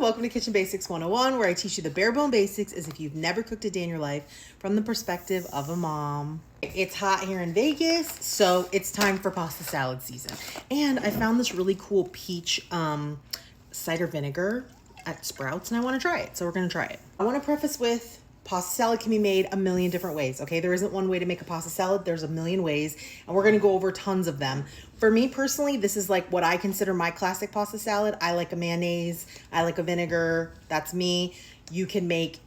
welcome to Kitchen Basics 101, where I teach you the bare bone basics as if you've never cooked a day in your life from the perspective of a mom. It's hot here in Vegas, so it's time for pasta salad season. And I found this really cool peach cider vinegar at Sprouts, and I want to try it, so we're going to try it. I want to preface with pasta salad can be made a million different ways, okay? There isn't one way to make a pasta salad. There's a million ways, and we're going to go over tons of them. For me personally, this is like what I consider my classic pasta salad. I like a mayonnaise. I like a vinegar. That's me. You can make,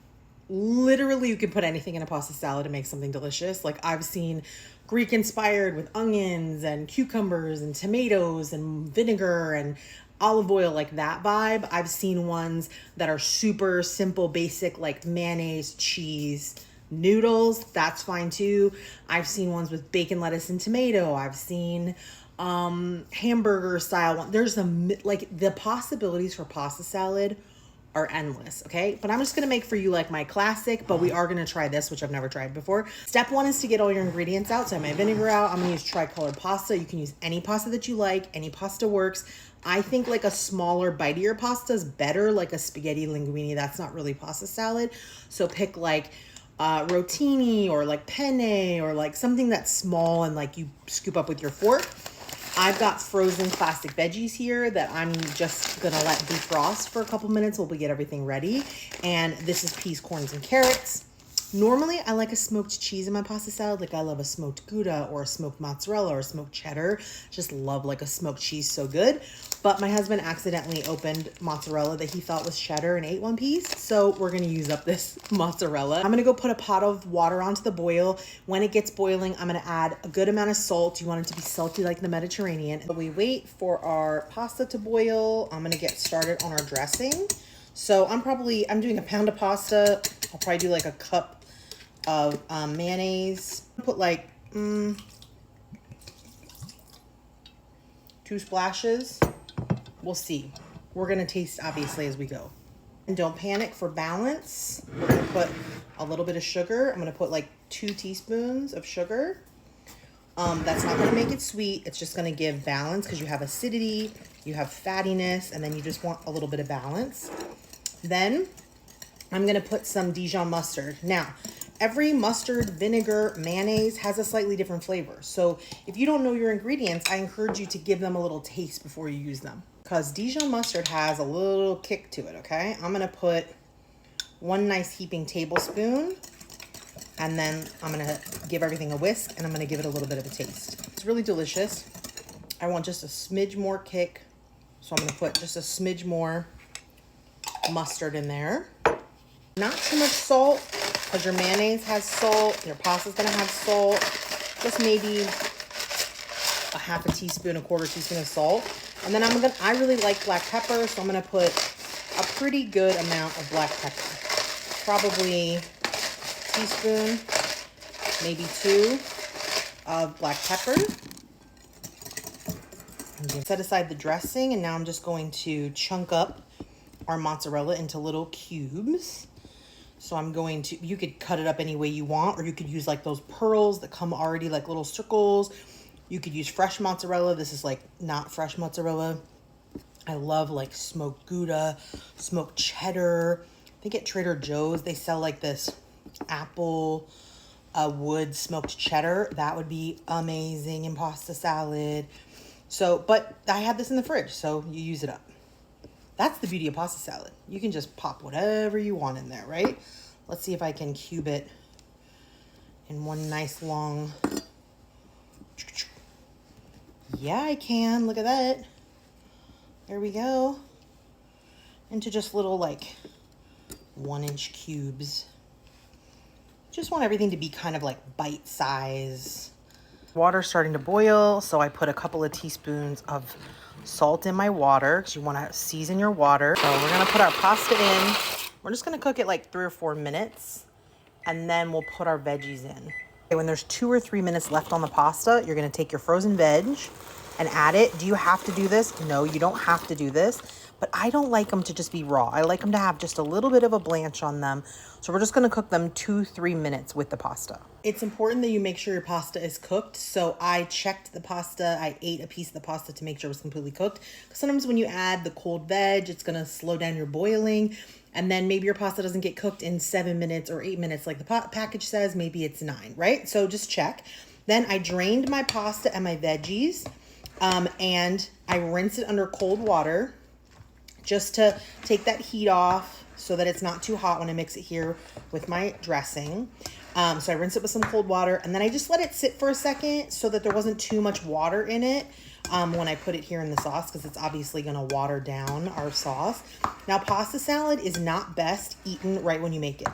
literally, you can put anything in a pasta salad and make something delicious. Like I've seen Greek inspired with onions and cucumbers and tomatoes and vinegar and olive oil, like that vibe. I've seen ones that are super simple, basic, like mayonnaise, cheese, noodles. That's fine too. I've seen ones with bacon, lettuce, and tomato. I've seen hamburger style one. There's the possibilities for pasta salad are endless, okay? But I'm just gonna make for you like my classic, but we are gonna try this, which I've never tried before. Step one is to get all your ingredients out. So I have my vinegar out. I'm gonna use Tricolored pasta. You can use any pasta that you like. Any pasta works. I think like a smaller, bitier pasta is better, like a spaghetti linguine. That's not really pasta salad. So pick like rotini or like penne or like something that's small and like you scoop up with your fork. I've got frozen plastic veggies here that I'm just gonna let defrost for a couple minutes while we get everything ready. And this is peas, corns, and carrots. Normally, I like a smoked cheese in my pasta salad. Like I love a smoked Gouda or a smoked mozzarella or a smoked cheddar. Just love like a smoked cheese, so good. But my husband accidentally opened mozzarella that he thought was cheddar and ate one piece. So we're gonna use up this mozzarella. I'm gonna go put a pot of water onto the boil. When it gets boiling, I'm gonna add a good amount of salt. You want it to be salty like the Mediterranean. We wait for our pasta to boil. I'm gonna get started on our dressing. So I'm doing a pound of pasta. I'll probably do like a cup of mayonnaise. Put like 2 splashes. We'll see. We're gonna taste obviously as we go. And don't panic for balance. We're gonna put a little bit of sugar. I'm gonna put like 2 teaspoons of sugar. That's not gonna make it sweet. It's just gonna give balance because you have acidity, you have fattiness, and then you just want a little bit of balance. Then I'm gonna put some Dijon mustard. Now, every mustard, vinegar, mayonnaise has a slightly different flavor. So if you don't know your ingredients, I encourage you to give them a little taste before you use them, because Dijon mustard has a little kick to it, okay? I'm gonna put 1 nice heaping tablespoon, and then I'm gonna give everything a whisk, and I'm gonna give it a little bit of a taste. It's really delicious. I want just a smidge more kick, so I'm gonna put just a smidge more mustard in there. Not too much salt, because your mayonnaise has salt, your pasta's gonna have salt. Just maybe a half a teaspoon, a quarter teaspoon of salt. And then I really like black pepper, so I'm gonna put a pretty good amount of black pepper. Probably a teaspoon, maybe 2 of black pepper. Set aside the dressing, and now I'm just going to chunk up our mozzarella into little cubes. So I'm going to, you could cut it up any way you want, or you could use like those pearls that come already like little circles. You could use fresh mozzarella. This is like not fresh mozzarella. I love like smoked Gouda, smoked cheddar. I think at Trader Joe's, they sell like this apple wood smoked cheddar. That would be amazing in pasta salad. So, but I have this in the fridge, so you use it up. That's the beauty of pasta salad. You can just pop whatever you want in there, right? Let's see if I can cube it in one nice long... Yeah, I can. Look at that. There we go. Into just little like 1-inch cubes. Just want everything to be kind of like bite size. Water's starting to boil, so I put a couple of teaspoons of salt in my water, because you want to season your water. So we're going to put our pasta in. We're just going to cook it like 3 or 4 minutes, and then we'll put our veggies in. Okay, when there's 2 or 3 minutes left on the pasta, you're going to take your frozen veg and add it. Do you have to do this? No, you don't have to do this, but I don't like them to just be raw. I like them to have just a little bit of a blanch on them. So we're just gonna cook them 2-3 minutes with the pasta. It's important that you make sure your pasta is cooked. So I checked the pasta. I ate a piece of the pasta to make sure it was completely cooked. Because sometimes when you add the cold veg, it's gonna slow down your boiling. And then maybe your pasta doesn't get cooked in 7 minutes or 8 minutes like the package says. Maybe it's 9, right? So just check. Then I drained my pasta and my veggies. And I rinse it under cold water just to take that heat off so that it's not too hot when I mix it here with my dressing. So I rinse it with some cold water, and then I just let it sit for a second so that there wasn't too much water in it when I put it here in the sauce, because it's obviously gonna water down our sauce. Now, pasta salad is not best eaten right when you make it.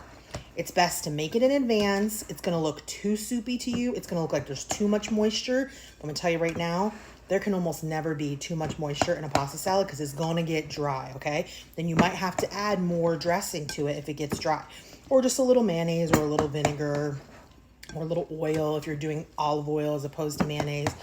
It's best to make it in advance. It's gonna look too soupy to you. It's gonna look like there's too much moisture. I'm gonna tell you right now, there can almost never be too much moisture in a pasta salad because it's gonna get dry, okay? Then you might have to add more dressing to it if it gets dry. Or just a little mayonnaise or a little vinegar or a little oil if you're doing olive oil as opposed to mayonnaise.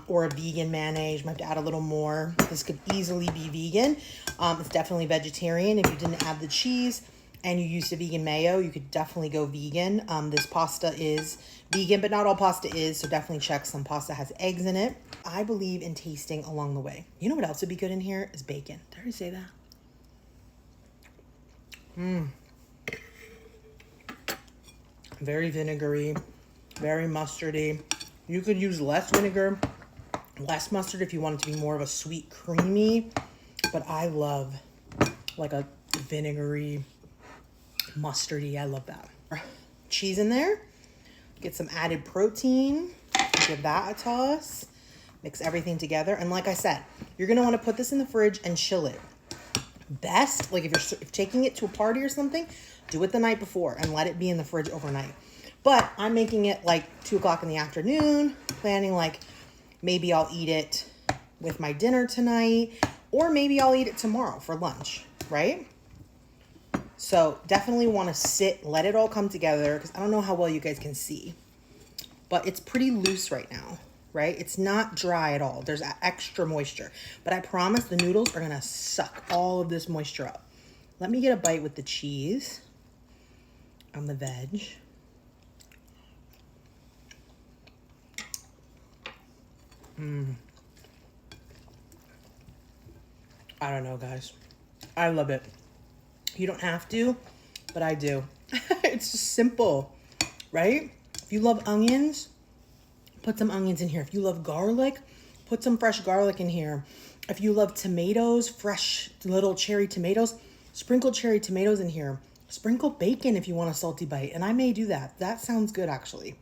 Or a vegan mayonnaise, you might have to add a little more. This could easily be vegan. It's definitely vegetarian. If you didn't add the cheese and you used a vegan mayo, you could definitely go vegan. This pasta is vegan, but not all pasta is, so definitely check. Some pasta has eggs in it. I believe in tasting along the way. You know what else would be good in here? Is bacon. Did I already say that? Very vinegary, very mustardy. You could use less vinegar, less mustard if you want it to be more of a sweet, creamy. But I love like a vinegary, mustardy. I love that. Cheese in there. Get some added protein. Give that a toss. Mix everything together. And like I said, you're going to want to put this in the fridge and chill it. Best, like if you're taking it to a party or something, do it the night before and let it be in the fridge overnight. But I'm making it like 2 o'clock in the afternoon, planning like maybe I'll eat it with my dinner tonight, or maybe I'll eat it tomorrow for lunch, right? So definitely want to sit, let it all come together, because I don't know how well you guys can see, but it's pretty loose right now, right? It's not dry at all. There's extra moisture, but I promise the noodles are going to suck all of this moisture up. Let me get a bite with the cheese on the veg. I don't know, guys. I love it. You don't have to, but I do. It's just simple, right? If you love onions, put some onions in here. If you love garlic, put some fresh garlic in here. If you love tomatoes, fresh little cherry tomatoes, sprinkle cherry tomatoes in here. Sprinkle bacon if you want a salty bite. And I may do that. That sounds good, actually.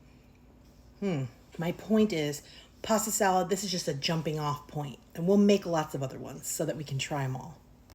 My point is, pasta salad, this is just a jumping off point. And we'll make lots of other ones so that we can try them all.